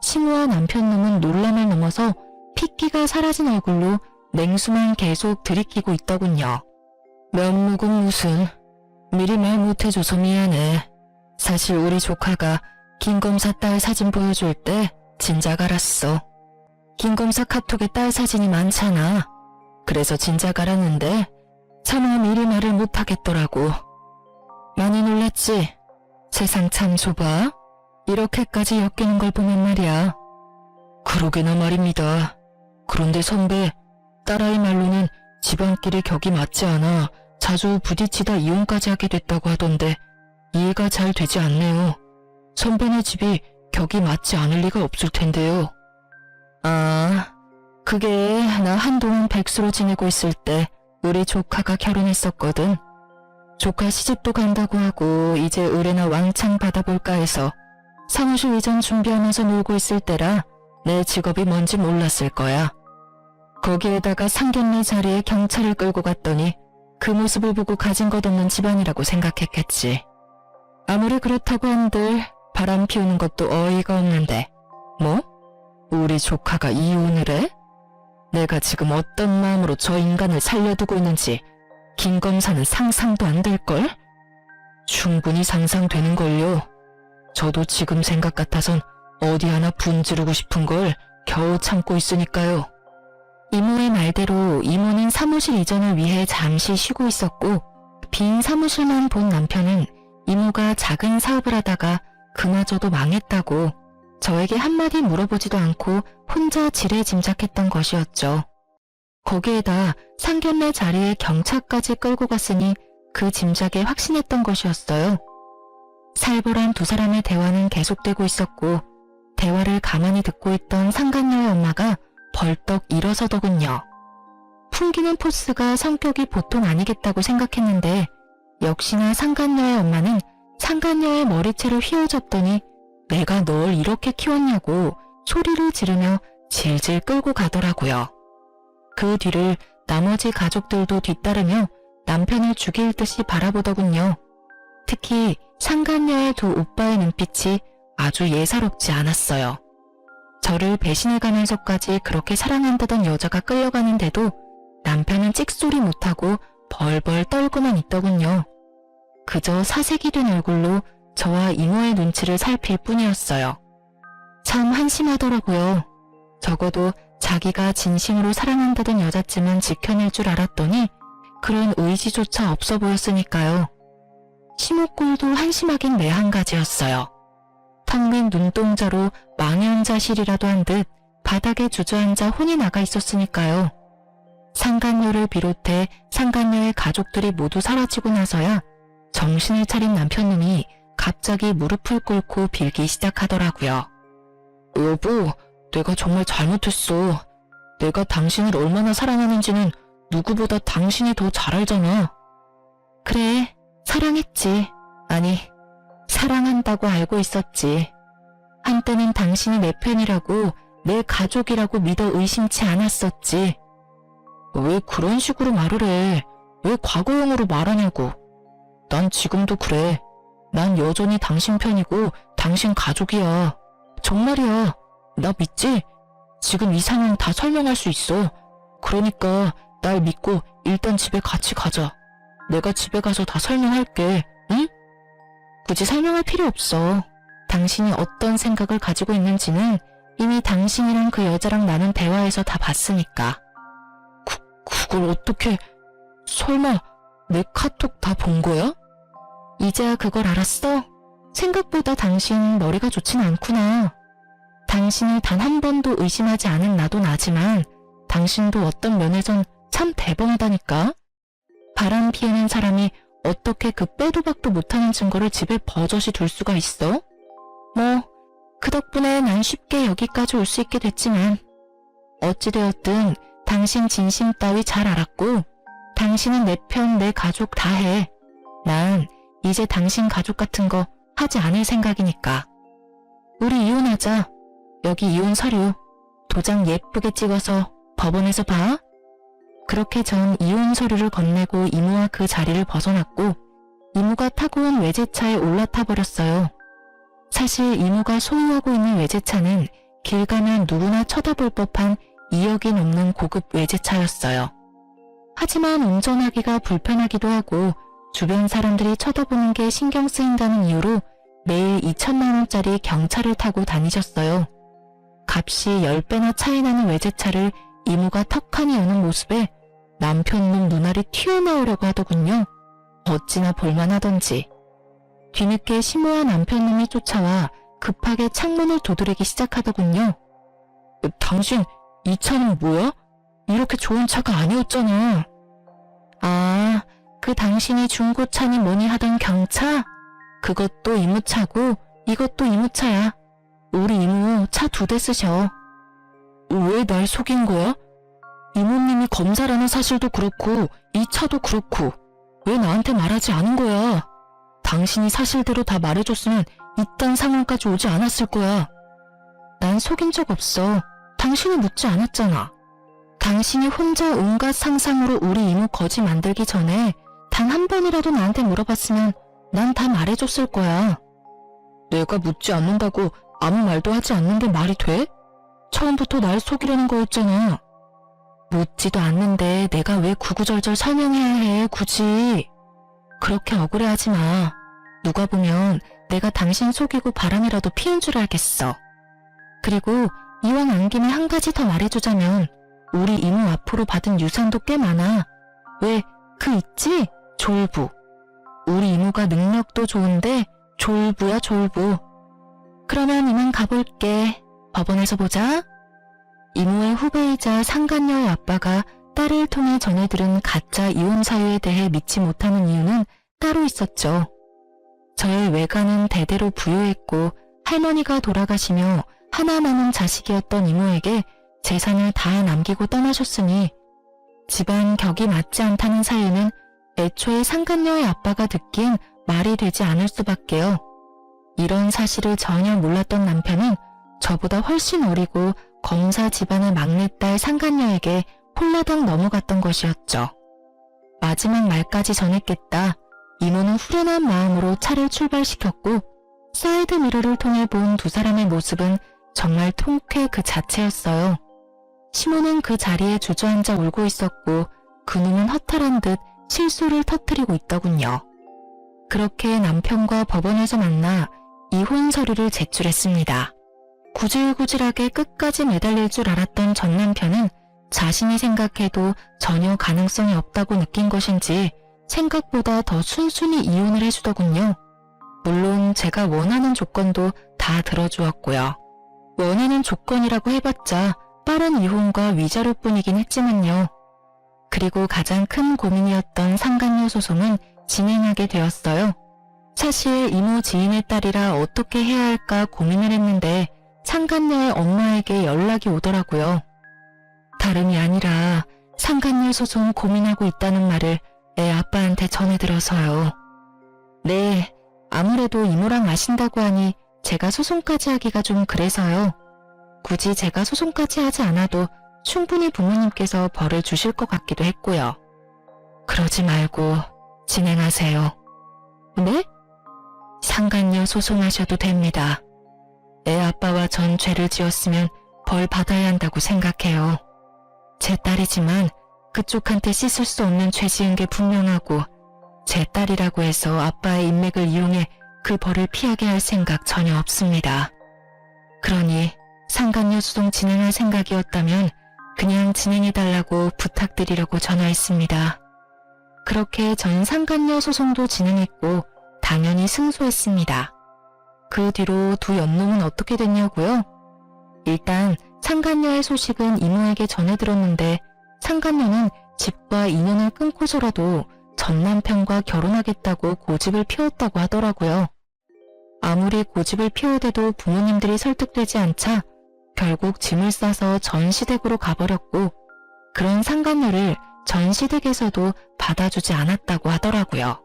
시모와 남편놈은 놀람을 넘어서 핏기가 사라진 얼굴로 냉수만 계속 들이키고 있더군요. 면목은 무슨, 미리 말 못해줘서 미안해. 사실 우리 조카가 김 검사 딸 사진 보여줄 때 진작 알았어. 김 검사 카톡에 딸 사진이 많잖아. 그래서 진작 알았는데 차마 미리 말을 못하겠더라고. 많이 놀랐지? 세상 참 좁아. 이렇게까지 엮이는 걸 보면 말이야. 그러게나 말입니다. 그런데 선배, 딸아이 말로는 집안끼리 격이 맞지 않아 자주 부딪히다 이혼까지 하게 됐다고 하던데 이해가 잘 되지 않네요. 선배네 집이 격이 맞지 않을 리가 없을 텐데요. 그게 나 한동안 백수로 지내고 있을 때 우리 조카가 결혼했었거든. 조카 시집도 간다고 하고 이제 의뢰나 왕창 받아볼까 해서 사무실 이전 준비하면서 놀고 있을 때라 내 직업이 뭔지 몰랐을 거야. 거기에다가 상견례 자리에 경찰을 끌고 갔더니 그 모습을 보고 가진 것 없는 집안이라고 생각했겠지. 아무리 그렇다고 한들 바람 피우는 것도 어이가 없는데 뭐? 우리 조카가 이혼을 해? 내가 지금 어떤 마음으로 저 인간을 살려두고 있는지 김 검사는 상상도 안 될걸? 충분히 상상되는걸요. 저도 지금 생각 같아선 어디 하나 분지르고 싶은 걸 겨우 참고 있으니까요. 이모의 말대로 이모는 사무실 이전을 위해 잠시 쉬고 있었고 빈 사무실만 본 남편은 이모가 작은 사업을 하다가 그마저도 망했다고 저에게 한마디 물어보지도 않고 혼자 지레짐작했던 것이었죠. 거기에다 상견례 자리에 경차까지 끌고 갔으니 그 짐작에 확신했던 것이었어요. 살벌한 두 사람의 대화는 계속되고 있었고 대화를 가만히 듣고 있던 상간녀의 엄마가 벌떡 일어서더군요. 풍기는 포스가 성격이 보통 아니겠다고 생각했는데 역시나 상간녀의 엄마는 상간녀의 머리채를 휘어잡더니 내가 널 이렇게 키웠냐고 소리를 지르며 질질 끌고 가더라고요. 그 뒤를 나머지 가족들도 뒤따르며 남편을 죽일 듯이 바라보더군요. 특히 상간녀의 두 오빠의 눈빛이 아주 예사롭지 않았어요. 저를 배신해가면서까지 그렇게 사랑한다던 여자가 끌려가는데도 남편은 찍소리 못하고 벌벌 떨고만 있더군요. 그저 사색이 된 얼굴로 저와 이모의 눈치를 살필 뿐이었어요. 참 한심하더라고요. 적어도 자기가 진심으로 사랑한다던 여자쯤은 지켜낼 줄 알았더니 그런 의지조차 없어 보였으니까요. 시모꼴도 한심하긴 매한 가지였어요. 텅 빈 눈동자로 망연자실이라도 한 듯 바닥에 주저앉아 혼이 나가 있었으니까요. 상간녀를 비롯해 상간녀의 가족들이 모두 사라지고 나서야 정신을 차린 남편놈이 갑자기 무릎을 꿇고 빌기 시작하더라고요. 여보, 내가 정말 잘못했어. 내가 당신을 얼마나 사랑하는지는 누구보다 당신이 더 잘 알잖아. 그래, 사랑했지. 아니, 사랑한다고 알고 있었지. 한때는 당신이 내 편이라고, 내 가족이라고 믿어 의심치 않았었지. 왜 그런 식으로 말을 해? 왜 과거형으로 말하냐고. 난 지금도 그래. 난 여전히 당신 편이고 당신 가족이야. 정말이야. 나 믿지? 지금 이 상황 다 설명할 수 있어. 그러니까 날 믿고 일단 집에 같이 가자. 내가 집에 가서 다 설명할게. 응? 굳이 설명할 필요 없어. 당신이 어떤 생각을 가지고 있는지는 이미 당신이랑 그 여자랑 나눈 대화에서 다 봤으니까. 그걸 어떻게... 설마 내 카톡 다 본 거야? 이제야 그걸 알았어? 생각보다 당신 머리가 좋진 않구나. 당신을 단 한 번도 의심하지 않은 나도 나지만 당신도 어떤 면에선 참 대범하다니까. 바람 피우는 사람이 어떻게 그 빼도 박도 못하는 증거를 집에 버젓이 둘 수가 있어? 뭐, 그 덕분에 난 쉽게 여기까지 올 수 있게 됐지만 어찌되었든 당신 진심 따위 잘 알았고 당신은 내 편, 내 가족 다 해. 난 이제 당신 가족 같은 거 하지 않을 생각이니까. 우리 이혼하자. 여기 이혼 서류. 도장 예쁘게 찍어서 법원에서 봐. 그렇게 전 이혼 서류를 건네고 이모와 그 자리를 벗어났고 이모가 타고 온 외제차에 올라타 버렸어요. 사실 이모가 소유하고 있는 외제차는 길 가면 누구나 쳐다볼 법한 2억이 넘는 고급 외제차였어요. 하지만 운전하기가 불편하기도 하고 주변 사람들이 쳐다보는 게 신경 쓰인다는 이유로 매일 2천만 원짜리 경차를 타고 다니셨어요. 값이 10배나 차이 나는 외제차를 이모가 턱하니 여는 모습에 남편놈 눈알이 튀어나오려고 하더군요. 어찌나 볼만하던지. 뒤늦게 시모와 남편놈이 쫓아와 급하게 창문을 두드리기 시작하더군요. 당신 이 차는 뭐야? 이렇게 좋은 차가 아니었잖아. 아, 그 당신이 중고차니 뭐니 하던 경차? 그것도 이모차고 이것도 이모차야. 우리 이모 차 2대 쓰셔. 왜 날 속인 거야? 이모님이 검사라는 사실도 그렇고 이 차도 그렇고 왜 나한테 말하지 않은 거야? 당신이 사실대로 다 말해줬으면 이딴 상황까지 오지 않았을 거야. 난 속인 적 없어. 당신이 묻지 않았잖아. 당신이 혼자 온갖 상상으로 우리 이모 거지 만들기 전에 단 한 번이라도 나한테 물어봤으면 난 다 말해줬을 거야. 내가 묻지 않는다고 아무 말도 하지 않는데 말이 돼? 처음부터 날 속이려는 거였잖아. 묻지도 않는데 내가 왜 구구절절 설명해야 해, 굳이. 그렇게 억울해하지 마. 누가 보면 내가 당신 속이고 바람이라도 피운 줄 알겠어. 그리고 이왕 안 김에 한 가지 더 말해주자면 우리 이모 앞으로 받은 유산도 꽤 많아. 왜, 그 있지? 졸부. 우리 이모가 능력도 좋은데 졸부야, 졸부. 그러면 이만 가볼게. 법원에서 보자. 이모의 후배이자 상간녀의 아빠가 딸을 통해 전해 들은 가짜 이혼 사유에 대해 믿지 못하는 이유는 따로 있었죠. 저의 외가는 대대로 부유했고 할머니가 돌아가시며 하나 남은 자식이었던 이모에게 재산을 다 남기고 떠나셨으니 집안 격이 맞지 않다는 사유는 애초에 상간녀의 아빠가 듣기엔 말이 되지 않을 수밖에요. 이런 사실을 전혀 몰랐던 남편은 저보다 훨씬 어리고 검사 집안의 막내딸 상간녀에게 홀라당 넘어갔던 것이었죠. 마지막 말까지 전했겠다. 이모는 후련한 마음으로 차를 출발시켰고 사이드 미러를 통해 본 두 사람의 모습은 정말 통쾌 그 자체였어요. 시모는 그 자리에 주저앉아 울고 있었고 그놈은 허탈한 듯 실수를 터뜨리고 있더군요. 그렇게 남편과 법원에서 만나 이혼 서류를 제출했습니다. 구질구질하게 끝까지 매달릴 줄 알았던 전 남편은 자신이 생각해도 전혀 가능성이 없다고 느낀 것인지 생각보다 더 순순히 이혼을 해주더군요. 물론 제가 원하는 조건도 다 들어주었고요. 원하는 조건이라고 해봤자 빠른 이혼과 위자료뿐이긴 했지만요. 그리고 가장 큰 고민이었던 상간녀 소송은 진행하게 되었어요. 사실 이모 지인의 딸이라 어떻게 해야 할까 고민을 했는데 상간녀의 엄마에게 연락이 오더라고요. 다름이 아니라 상간녀 소송 고민하고 있다는 말을 애 아빠한테 전해들어서요. 네, 아무래도 이모랑 아신다고 하니 제가 소송까지 하기가 좀 그래서요. 굳이 제가 소송까지 하지 않아도 충분히 부모님께서 벌을 주실 것 같기도 했고요. 그러지 말고 진행하세요. 네? 상간녀 소송하셔도 됩니다. 애 아빠와 전 죄를 지었으면 벌 받아야 한다고 생각해요. 제 딸이지만 그쪽한테 씻을 수 없는 죄 지은 게 분명하고 제 딸이라고 해서 아빠의 인맥을 이용해 그 벌을 피하게 할 생각 전혀 없습니다. 그러니 상간녀 소송 진행할 생각이었다면 그냥 진행해달라고 부탁드리려고 전화했습니다. 그렇게 전 상간녀 소송도 진행했고 당연히 승소했습니다. 그 뒤로 두 연놈은 어떻게 됐냐고요? 일단 상간녀의 소식은 이모에게 전해들었는데 상간녀는 집과 인연을 끊고서라도 전 남편과 결혼하겠다고 고집을 피웠다고 하더라고요. 아무리 고집을 피워대도 부모님들이 설득되지 않자 결국 짐을 싸서 전시댁으로 가버렸고 그런 상간녀를 전시댁에서도 받아주지 않았다고 하더라고요.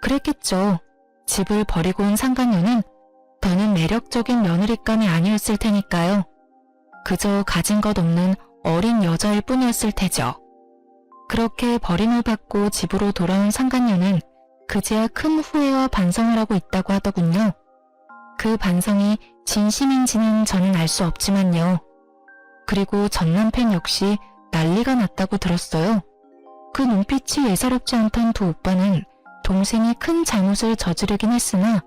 그랬겠죠. 집을 버리고 온 상간녀는 더는 매력적인 며느리감이 아니었을 테니까요. 그저 가진 것 없는 어린 여자일 뿐이었을 테죠. 그렇게 버림을 받고 집으로 돌아온 상간녀는 그제야 큰 후회와 반성을 하고 있다고 하더군요. 그 반성이 진심인지는 저는 알 수 없지만요. 그리고 전 남편 역시 난리가 났다고 들었어요. 그 눈빛이 예사롭지 않던 두 오빠는 동생이 큰 잘못을 저지르긴 했으나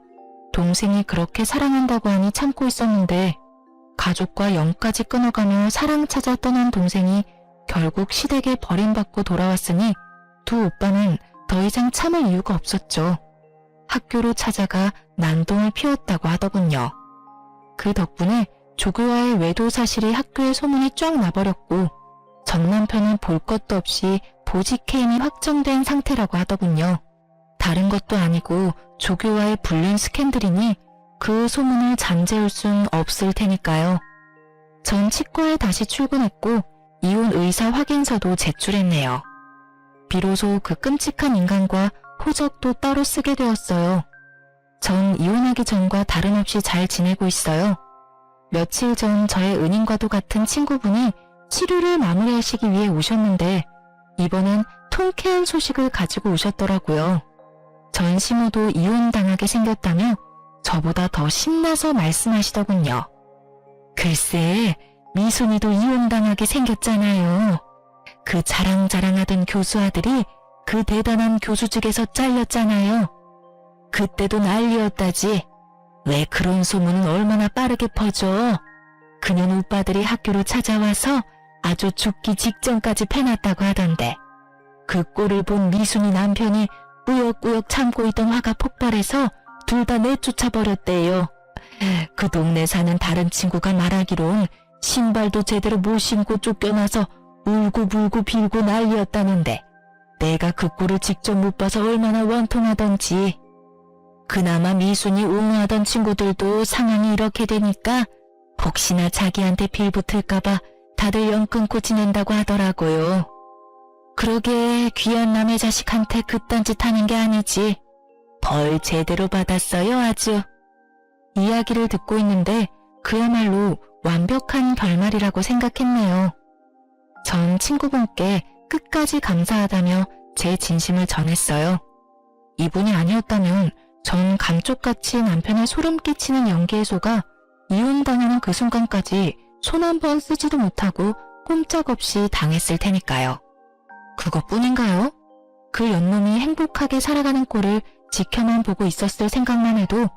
동생이 그렇게 사랑한다고 하니 참고 있었는데 가족과 영까지 끊어가며 사랑 찾아 떠난 동생이 결국 시댁에 버림받고 돌아왔으니 두 오빠는 더 이상 참을 이유가 없었죠. 학교로 찾아가 난동을 피웠다고 하더군요. 그 덕분에 조교와의 외도 사실이 학교에 소문이 쫙 나버렸고 전 남편은 볼 것도 없이 보직 해임이 확정된 상태라고 하더군요. 다른 것도 아니고 조교와의 불륜 스캔들이니 그 소문을 잠재울 순 없을 테니까요. 전 치과에 다시 출근했고 이혼 의사 확인서도 제출했네요. 비로소 그 끔찍한 인간과 호적도 따로 쓰게 되었어요. 전 이혼하기 전과 다름없이 잘 지내고 있어요. 며칠 전 저의 은인과도 같은 친구분이 치료를 마무리하시기 위해 오셨는데 이번엔 통쾌한 소식을 가지고 오셨더라고요. 전 시모도 이혼당하게 생겼다며 저보다 더 신나서 말씀하시더군요. 글쎄, 미순이도 이혼당하게 생겼잖아요. 그 자랑자랑하던 교수 아들이 그 대단한 교수직에서 잘렸잖아요. 그때도 난리였다지. 왜 그런 소문은 얼마나 빠르게 퍼져. 그년 오빠들이 학교로 찾아와서 아주 죽기 직전까지 패놨다고 하던데. 그 꼴을 본 미순이 남편이 꾸역꾸역 참고 있던 화가 폭발해서 둘 다 내쫓아버렸대요. 그 동네 사는 다른 친구가 말하기론 신발도 제대로 못 신고 쫓겨나서 울고불고 빌고 난리였다는데 내가 그 꼴을 직접 못 봐서 얼마나 원통하던지. 그나마 미순이 옹호하던 친구들도 상황이 이렇게 되니까 혹시나 자기한테 빌붙을까봐 다들 연 끊고 지낸다고 하더라고요. 그러게 귀한 남의 자식한테 그딴 짓 하는 게 아니지. 벌 제대로 받았어요 아주. 이야기를 듣고 있는데 그야말로 완벽한 결말이라고 생각했네요. 전 친구분께 끝까지 감사하다며 제 진심을 전했어요. 이분이 아니었다면 전 감쪽같이 남편의 소름 끼치는 연기에 속아 이혼당하는 그 순간까지 손 한 번 쓰지도 못하고 꼼짝없이 당했을 테니까요. 그것뿐인가요? 그 연놈이 행복하게 살아가는 꼴을 지켜만 보고 있었을 생각만 해도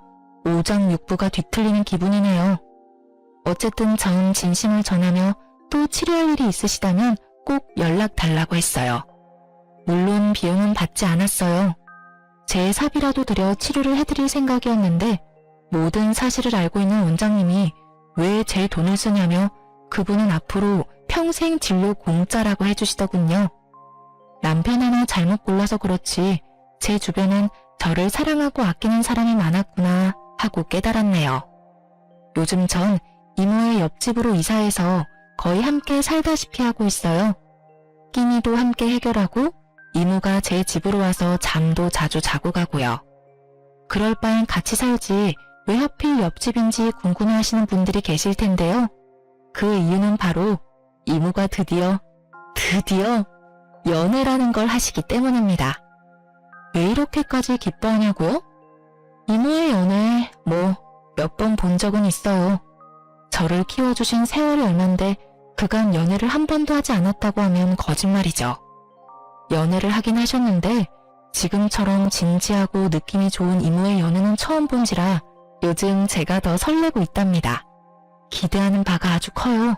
오장육부가 뒤틀리는 기분이네요. 어쨌든 전 진심을 전하며 또 치료할 일이 있으시다면 꼭 연락 달라고 했어요. 물론 비용은 받지 않았어요. 제 사비라도 들여 치료를 해드릴 생각이었는데 모든 사실을 알고 있는 원장님이 왜 제 돈을 쓰냐며 그분은 앞으로 평생 진료 공짜라고 해주시더군요. 남편 하나 잘못 골라서 그렇지 제 주변엔 저를 사랑하고 아끼는 사람이 많았구나 하고 깨달았네요. 요즘 전 이모의 옆집으로 이사해서 거의 함께 살다시피 하고 있어요. 끼니도 함께 해결하고 이모가 제 집으로 와서 잠도 자주 자고 가고요. 그럴 바엔 같이 살지 왜 하필 옆집인지 궁금해하시는 분들이 계실 텐데요. 그 이유는 바로 이모가 드디어 연애라는 걸 하시기 때문입니다. 왜 이렇게까지 기뻐하냐고요? 이모의 연애 몇 번 본 적은 있어요. 저를 키워주신 세월이 얼만데 그간 연애를 한 번도 하지 않았다고 하면 거짓말이죠. 연애를 하긴 하셨는데 지금처럼 진지하고 느낌이 좋은 이모의 연애는 처음 본지라 요즘 제가 더 설레고 있답니다. 기대하는 바가 아주 커요.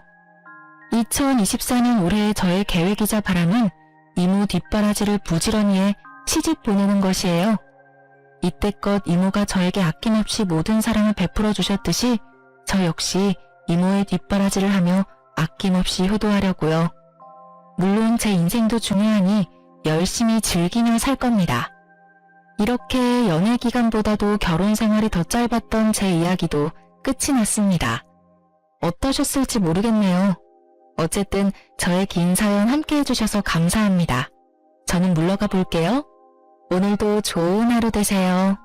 2024년 올해 저의 계획이자 바람은 이모 뒷바라지를 부지런히 해 시집 보내는 것이에요. 이때껏 이모가 저에게 아낌없이 모든 사랑을 베풀어 주셨듯이 저 역시 이모의 뒷바라지를 하며 아낌없이 효도하려고요. 물론 제 인생도 중요하니 열심히 즐기며 살 겁니다. 이렇게 연애 기간보다도 결혼 생활이 더 짧았던 제 이야기도 끝이 났습니다. 어떠셨을지 모르겠네요. 어쨌든 저의 긴 사연 함께 해주셔서 감사합니다. 저는 물러가 볼게요. 오늘도 좋은 하루 되세요.